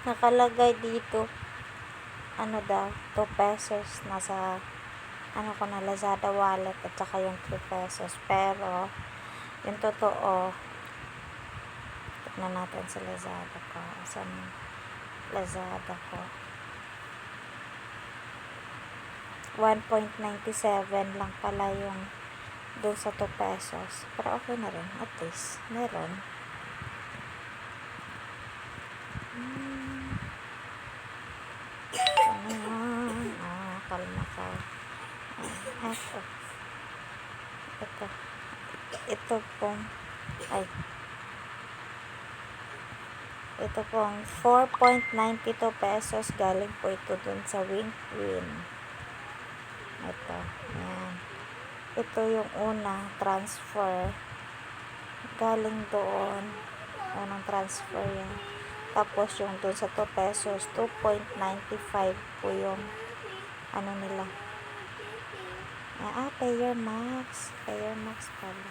nakalagay dito, ano daw, 2 pesos, nasa, ano ko na, Lazada wallet, at saka yung 3 pesos, pero, yung totoo, tignan natin sa Lazada ko, saan Lazada ko, 1.97 lang pala yung doon sa 2 pesos, pero okay na rin, at least, meron. Kalma ka. Ito pong, ito pong 4.92 pesos, galing po ito dun sa Win-Win. Ito, yan. Ito yung una, transfer. Galing doon, unang transfer yan. Tapos yung dun sa 2 pesos, 2.95 po yung, ano nila. Payer Max pala.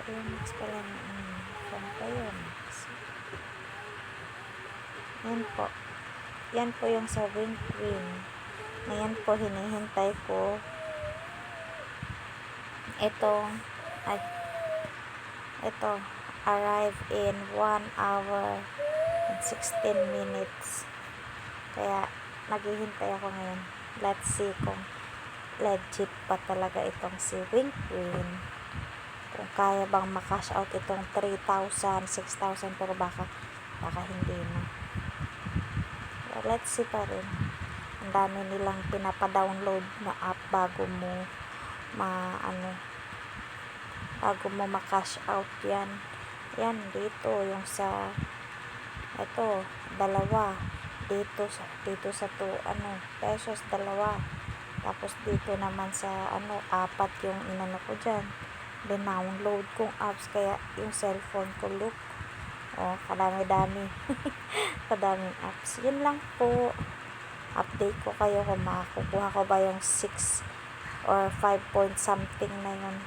Payer Max pala na, from Payer Max. Yan po yung sa Win-Win. Ngayon po, hinihintay ko ito, arrive in 1 hour and 16 minutes. Kaya, naghihintay ako ngayon. Let's see kung legit pa talaga itong si Win-Win. Kung kaya bang makash out itong 3,000, 6,000, pero baka hindi na. So, let's see pa rin. Ang dami nilang pinapa-download na app bago mo makash out yan. Yan, dito, yung sa, ito, dalawa. Dito sa 2, pesos, dalawa. Tapos dito naman sa 4 yung inano ko dyan, dinownload kong apps, kaya yung cellphone ko, look, kadami-dami. Kadaming apps. Yun lang po, update ko kayo kung makakukuha ko ba yung 6 or 5 point something na yun.